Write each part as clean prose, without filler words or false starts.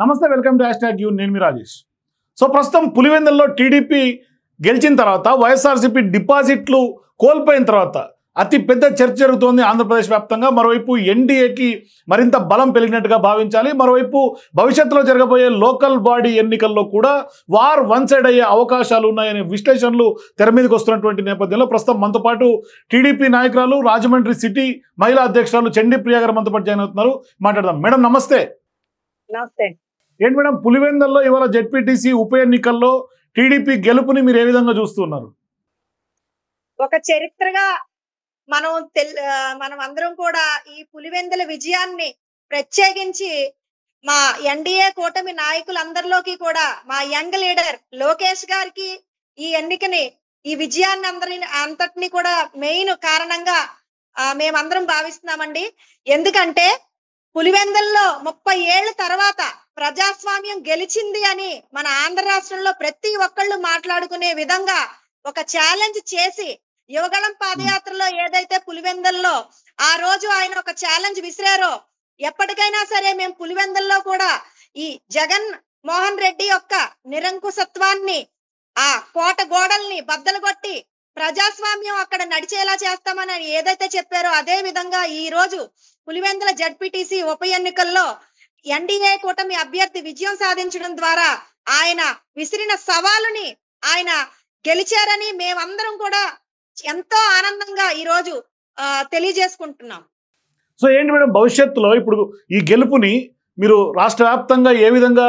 నమస్తే, welcome to #you. నేను మీ Rajesh. So ప్రస్తుతం పులివెందుల్లో టీడీపీ గెలిచిన తర్వాత వైఎస్ఆర్సీపీ డిపాజిట్లు కోల్పోయిన తర్వాత అతి పెద్ద చర్చ జరుగుతోంది ఆంధ్రప్రదేశ్ వ్యాప్తంగా. మరోవైపు ఎన్డీఏకి మరింత బలం పెరిగినట్టుగా భావించాలి. మరోవైపు భవిష్యత్తులో జరగబోయే లోకల్ బాడీ ఎన్నికల్లో కూడా వార్ వన్ సైడ్ అయ్యే అవకాశాలు ఉన్నాయనే విశ్లేషణలు తెర మీదకి వస్తున్నటువంటి నేపథ్యంలో ప్రస్తుతం మనతో పాటు టీడీపీ నాయకురాలు, రాజమండ్రి సిటీ మహిళా అధ్యక్షురాలు చండీ ప్రియ గారు మనతో పాటు జాయిన్ అవుతున్నారు. మాట్లాడదాం. మేడం నమస్తే. నమస్తే. ఏంటి మేడం, పులివెందుల్లో ఇవాళ జెడ్పీటీసీ ఉప ఎన్నికల్లో టీడీపీ గెలుపుని మీరు ఏ విధంగా చూస్తున్నారు? ఒక చరిత్రగా మనం అందరం కూడా ఈ పులివెందుల విజయాన్ని ప్రత్యేకించి మా ఎన్డీఏ కూటమి నాయకులందరిలోకి కూడా మా యంగ్ లీడర్ లోకేష్ గారికి ఈ ఎన్నికని, ఈ విజయాన్ని అంతటిని కూడా మెయిన్ కారణంగా మేమందరం భావిస్తున్నామండి. ఎందుకంటే పులివెందుల్లో 30 ఏళ్ల తర్వాత ప్రజాస్వామ్యం గెలిచింది అని మన ఆంధ్ర రాష్ట్రంలో ప్రతి ఒక్కళ్ళు మాట్లాడుకునే విధంగా ఒక ఛాలెంజ్ చేసి యువగళం పాదయాత్రలో ఏదైతే పులివెందుల్లో ఆ రోజు ఆయన ఒక ఛాలెంజ్ విసిరారో, ఎప్పటికైనా సరే మేము పులివెందుల్లో కూడా ఈ జగన్ మోహన్ రెడ్డి యొక్క నిరంకుశత్వాన్ని, ఆ కోట గోడల్ని బద్దలు కొట్టి ప్రజాస్వామ్యం అక్కడ నడిచేలా చేస్తామని ఏదైతే చెప్పారో అదే విధంగా ఈ రోజు పులివెందుల జెడ్పీటీసీ ఉప ఎన్నికల్లో ఎన్డీఏ కూటమి అభ్యర్థి విజయం సాధించడం ద్వారా ఆయన విసిరిన సవాలుని ఆయన గెలిచారని మేమందరం కూడా ఎంతో ఆనందంగా ఈ రోజు తెలియజేసుకుంటున్నాం. సో ఏంటి మేడం, భవిష్యత్తులో ఇప్పుడు ఈ గెలుపుని మీరు రాష్ట్ర వ్యాప్తంగా ఏ విధంగా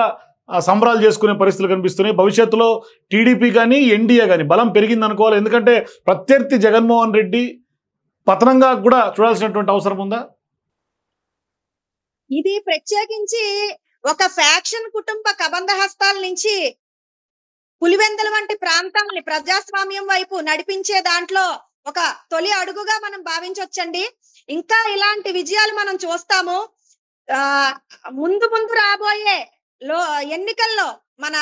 సంబరాలు చేసుకునే పరిస్థితులు కనిపిస్తున్నాయి? భవిష్యత్తులో టీడీపీ కానీ ఎన్డీఏ కానీ బలం పెరిగింది అనుకోవాలి. ఎందుకంటే ప్రత్యర్థి జగన్మోహన్ రెడ్డి పతనంగా కూడా చూడాల్సినటువంటి అవసరం ఉందా? ఇది ప్రత్యేకించి ఒక ఫ్యాక్షన్ కుటుంబ కబంధ హస్తాల నుంచి పులివెందుల వంటి ప్రాంతాన్ని ప్రజాస్వామ్యం వైపు నడిపించే దాంట్లో ఒక తొలి అడుగుగా మనం భావించవచ్చండి. ఇంకా ఇలాంటి విజయాలు మనం చూస్తాము. ముందు రాబోయే ఎన్నికల్లో, మన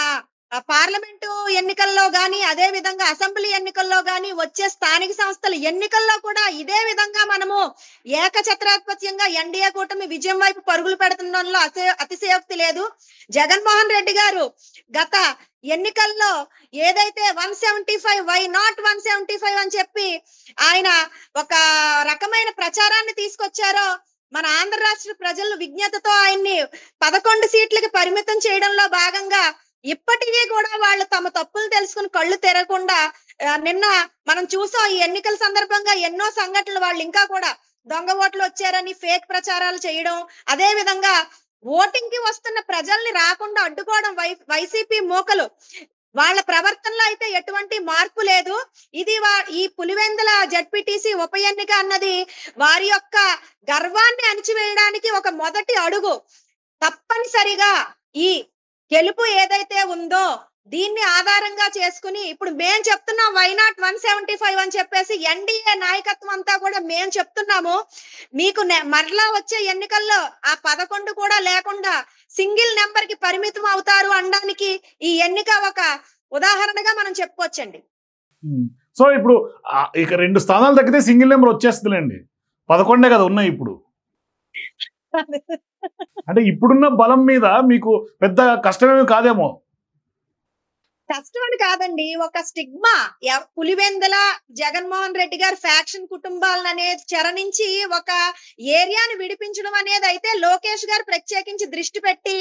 పార్లమెంటు ఎన్నికల్లో గాని, అదే విధంగా అసెంబ్లీ ఎన్నికల్లో గాని, వచ్చే స్థానిక సంస్థల ఎన్నికల్లో కూడా ఇదే విధంగా మనము ఏకఛత్రాధిపత్యంగా ఎన్డీఏ కూటమి విజయం వైపు పరుగులు పెడుతుండడంలో అతిశయోక్తి లేదు. జగన్మోహన్ రెడ్డి గారు గత ఎన్నికల్లో ఏదైతే 175 వై నాట్ 175 అని చెప్పి ఆయన ఒక రకమైన ప్రచారాన్ని తీసుకొచ్చారో, మన ఆంధ్ర రాష్ట్ర ప్రజల విజ్ఞతతో ఆయన్ని 11 సీట్లకి పరిమితం చేయడంలో భాగంగా ఇప్పటికీ కూడా వాళ్ళు తమ తప్పులు తెలుసుకుని కళ్ళు తెరకుండా, నిన్న మనం చూసాం ఈ ఎన్నికల సందర్భంగా ఎన్నో సంఘటనలు, వాళ్ళు ఇంకా కూడా దొంగ ఓట్లు వచ్చారని ఫేక్ ప్రచారాలు చేయడం, అదే విధంగా ఓటింగ్ కి వస్తున్న ప్రజల్ని రాకుండా అడ్డుకోవడం వైసీపీ మూకలు. వాళ్ళ ప్రవర్తనలో అయితే ఎటువంటి మార్పు లేదు. ఇది ఈ పులివెందుల జెడ్పీటీసీ ఉప ఎన్నిక అన్నది వారి యొక్క గర్వాన్ని అణిచివేయడానికి ఒక మొదటి అడుగు. తప్పనిసరిగా ఈ గెలుపు ఏదైతే ఉందో దీన్ని ఆధారంగా చేసుకుని ఇప్పుడు మేం చెప్తున్నాం వై నాట్ 175 అని చెప్పేసి ఎన్డీఏ నాయకత్వం అంతా కూడా మేం చెప్తున్నాము. మీకు మరలా వచ్చే ఎన్నికల్లో ఆ 11 కూడా లేకుండా సింగిల్ నెంబర్ కి పరిమితం అవుతారు అనడానికి ఈ ఎన్నిక ఒక ఉదాహరణగా మనం చెప్పుకోవచ్చండి. సో ఇప్పుడు ఇక 2 స్థానాలు తగ్గితే సింగిల్ నెంబర్ వచ్చేస్తుందండి. 11 కదా ఉన్నాయి ఇప్పుడు. అంటే ఇప్పుడున్న బలం మీద మీకు పెద్ద కష్టమేమి కాదేమో? కష్టం అని కాదండి, ఒక స్టిగ్మా. పులివెందుల జగన్మోహన్ రెడ్డి గారు ఫ్యాక్షన్ కుటుంబాలను అనేది చెర నుంచి ఒక ఏరియాని విడిపించడం అనేది అయితే లోకేష్ గారు ప్రత్యేకించి దృష్టి పెట్టి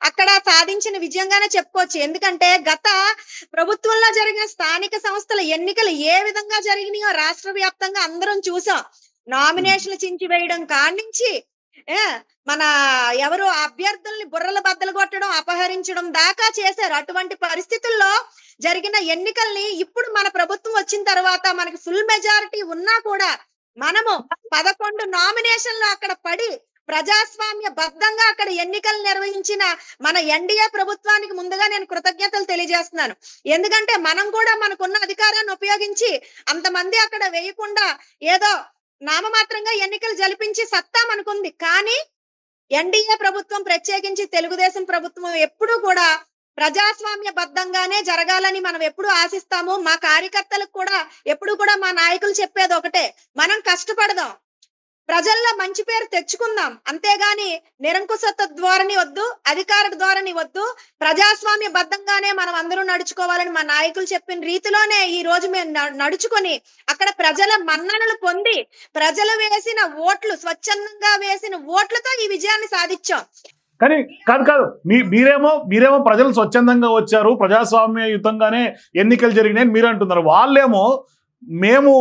అక్కడ సాధించిన విజయంగానే చెప్పుకోవచ్చు. ఎందుకంటే గత ప్రభుత్వంలో జరిగిన స్థానిక సంస్థల ఎన్నికలు ఏ విధంగా జరిగినాయో రాష్ట్ర వ్యాప్తంగా అందరం చూసాం. నామినేషన్లు చించివేయడం కానించి మన ఎవరు అభ్యర్థుల్ని బుర్రల బద్దలు కొట్టడం, అపహరించడం దాకా చేశారు. అటువంటి పరిస్థితుల్లో జరిగిన ఎన్నికల్ని ఇప్పుడు మన ప్రభుత్వం వచ్చిన తర్వాత మనకి ఫుల్ మెజారిటీ ఉన్నా కూడా మనము 11 నామినేషన్లు అక్కడ పడి ప్రజాస్వామ్య బద్ధంగా అక్కడ ఎన్నికలు నిర్వహించిన మన ఎన్డీఏ ప్రభుత్వానికి ముందుగా నేను కృతజ్ఞతలు తెలియజేస్తున్నాను. ఎందుకంటే మనం కూడా మనకున్న అధికారాన్ని ఉపయోగించి అంతమంది అక్కడ వేయకుండా ఏదో నామమాత్రంగా ఎన్నికలు జరిపించి సత్తా మనకుంది. కానీ ఎన్డీఏ ప్రభుత్వం ప్రత్యేకించి తెలుగుదేశం ప్రభుత్వం ఎప్పుడూ కూడా ప్రజాస్వామ్య బద్ధంగానే జరగాలని మనం ఎప్పుడు ఆశిస్తాము. మా కార్యకర్తలకు కూడా ఎప్పుడు కూడా మా నాయకులు చెప్పేది ఒకటే, మనం కష్టపడదాం. ప్రజల్లో మంచి పేరు తెచ్చుకుందాం. అంతేగాని నిరంకుశత్వ ధోరణి వద్దు, అధికార ధోరణి వద్దు. ప్రజాస్వామ్య బద్ధంగానే మనం అందరూ నడుచుకోవాలని మా నాయకులు చెప్పిన రీతిలోనే ఈ రోజు మేము నడుచుకొని అక్కడ ప్రజల మన్ననలు పొంది ప్రజలు వేసిన ఓట్లు, స్వచ్ఛందంగా వేసిన ఓట్లతో ఈ విజయాన్ని సాధించాం. కానీ కాదు మీరేమో ప్రజలు స్వచ్ఛందంగా వచ్చారు, ప్రజాస్వామ్యయుతంగానే ఎన్నికలు జరిగినాయని మీరు అంటున్నారు. వాళ్ళేమో మేము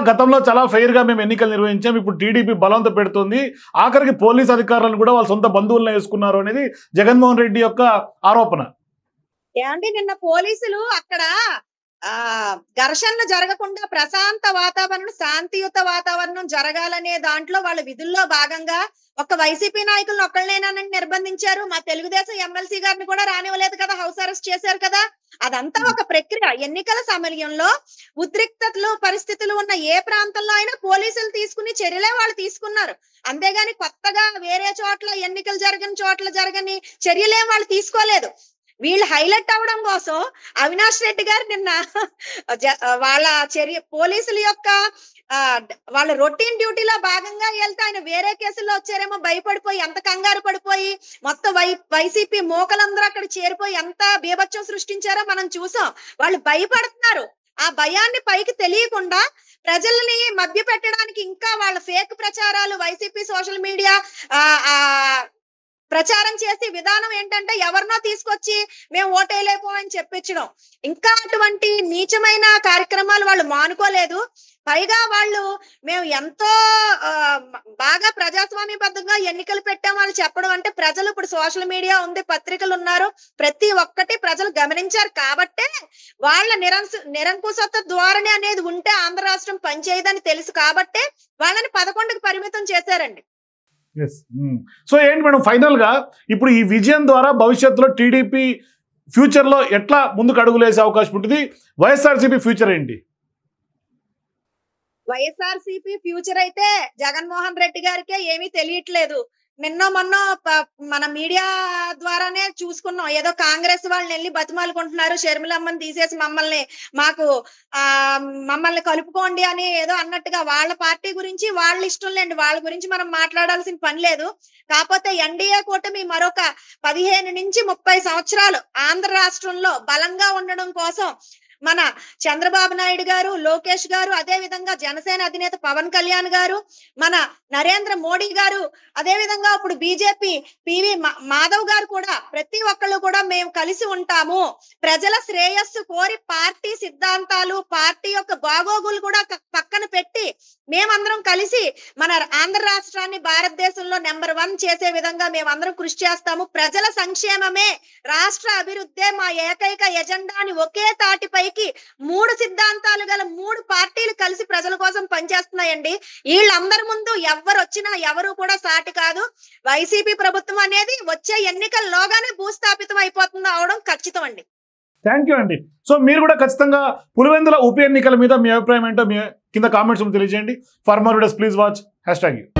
గతంలో చాలా ఫెయిర్ గా మేము ఎన్నికలు నిర్వహించాం, ఇప్పుడు టీడీపీ బలవంత పెడుతుంది, ఆఖరికి పోలీస్ అధికారులను కూడా వాళ్ళ సొంత బంధువులను వేసుకున్నారు అనేది జగన్మోహన్ రెడ్డి యొక్క ఆరోపణ. ఏమండి, నిన్న పోలీసులు అక్కడ ఘర్షణలు జరగకుండా ప్రశాంత వాతావరణం, శాంతియుత వాతావరణం జరగాలనే దాంట్లో వాళ్ళ విధుల్లో భాగంగా ఒక వైసీపీ నాయకులను ఒక్కళ్ళనేనానని నిర్బంధించారు. మా తెలుగుదేశం ఎమ్మెల్సీ గారిని కూడా రానివ్వలేదు కదా, హౌస్ అరెస్ట్ చేశారు కదా. అదంతా ఒక ప్రక్రియ. ఎన్నికల సమయంలో ఉద్రిక్తతలు పరిస్థితులు ఉన్న ఏ ప్రాంతంలో అయినా పోలీసులు తీసుకుని చర్యలే వాళ్ళు తీసుకున్నారు. అంతేగాని కొత్తగా వేరే చోట్ల ఎన్నికలు జరగని చర్యలే వాళ్ళు తీసుకోలేదు. వీళ్ళు హైలైట్ అవ్వడం కోసం అవినాష్ రెడ్డి గారు నిన్న వాళ్ళ పోలీసుల యొక్క వాళ్ళ రొటీన్ డ్యూటీలో భాగంగా వెళ్తే ఆయన వేరే కేసుల్లో వచ్చారేమో భయపడిపోయి ఎంత కంగారు పడిపోయి మొత్తం వైసీపీ మోకలందరూ అక్కడ చేరిపోయి ఎంత బీభత్సం సృష్టించారో మనం చూసాం. వాళ్ళు భయపడుతున్నారు. ఆ భయాన్ని పైకి తెలియకుండా ప్రజల్ని మభ్య పెట్టడానికి ఇంకా వాళ్ళ ఫేక్ ప్రచారాలు, వైసీపీ సోషల్ మీడియా ప్రచారం చేసే విధానం ఏంటంటే ఎవరినో తీసుకొచ్చి మేము ఓటేయలేము అని చెప్పించడం. ఇంకా అటువంటి నీచమైన కార్యక్రమాలు వాళ్ళు మానుకోలేదు. పైగా వాళ్ళు మేము ఎంతో బాగా ప్రజాస్వామ్యబద్ధంగా ఎన్నికలు పెట్టామని చెప్పడం అంటే ప్రజలు ఇప్పుడు సోషల్ మీడియా ఉంది, పత్రికలు ఉన్నారు, ప్రతి ఒక్కటి ప్రజలు గమనించారు కాబట్టే వాళ్ళ నిరంకుశత్వ ధోరణి అనేది ఉంటే ఆంధ్ర రాష్ట్రం పనిచేయదని తెలుసు కాబట్టే వాళ్ళని 11కు పరిమితం చేశారండి. సో ఏంటి మేడం, ఫైనల్ గా ఇప్పుడు ఈ విజయం ద్వారా భవిష్యత్తులో టీడీపీ ఫ్యూచర్ లో ఎట్లా ముందుకు అడుగులేసే అవకాశం ఉంటుంది? వైఎస్ఆర్సీపీ ఫ్యూచర్ ఏంటి? వైఎస్ఆర్సీపీ ఫ్యూచర్ అయితే జగన్మోహన్ రెడ్డి గారికే ఏమీ తెలియట్లేదు. మొన్న మన మీడియా ద్వారానే చూసుకున్నాం. ఏదో కాంగ్రెస్ వాళ్ళని వెళ్ళి బతిమాలుకుంటున్నారు, షర్మిలమ్మని తీసేసి మమ్మల్ని కలుపుకోండి అని ఏదో అన్నట్టుగా. వాళ్ళ పార్టీ గురించి వాళ్ళ ఇష్టం లేండి, వాళ్ళ గురించి మనం మాట్లాడాల్సిన పని లేదు. కాకపోతే ఎన్డీఏ కూటమి మరొక 15 నుంచి 30 సంవత్సరాలు ఆంధ్ర రాష్ట్రంలో బలంగా ఉండడం కోసం మన చంద్రబాబు నాయుడు గారు, లోకేష్ గారు, అదే విధంగా జనసేన అధినేత పవన్ కళ్యాణ్ గారు, మన నరేంద్ర మోడీ గారు, అదే విధంగా ఇప్పుడు బీజేపీ పివి మాధవ్ గారు కూడా ప్రతి ఒక్కళ్ళు కూడా మేము కలిసి ఉంటాము. ప్రజల శ్రేయస్సు కోరి పార్టీ సిద్ధాంతాలు, పార్టీ యొక్క బాగోగులు కూడా పక్కన పెట్టి మేమందరం కలిసి మన ఆంధ్ర రాష్ట్రాన్ని భారతదేశంలో నెంబర్ 1 చేసే విధంగా మేమందరం కృషి చేస్తాము. ప్రజల సంక్షేమమే, రాష్ట్ర అభివృద్ధే మా ఏకైక ఎజెండా అని ఒకే తాటిపై 3 సిద్ధాంతాలు గల 3 పార్టీలు కలిసి ప్రజల కోసం పనిచేస్తున్నాయండి. వీళ్ళందరి ముందు ఎవరు వచ్చినా ఎవరు కూడా సాటి కాదు. వైసీపీ ప్రభుత్వం అనేది వచ్చే ఎన్నికల్లోగానే భూస్థాపితం అయిపోతుంది అవడం ఖచ్చితం అండి. థ్యాంక్ యూ అండి. సో మీరు కూడా ఖచ్చితంగా పులివెందుల ఉప ఎన్నికల మీద మీ అభిప్రాయం ఏంటో మీ కింద కామెంట్స్ తెలియజేయండి. For more videos please watch #.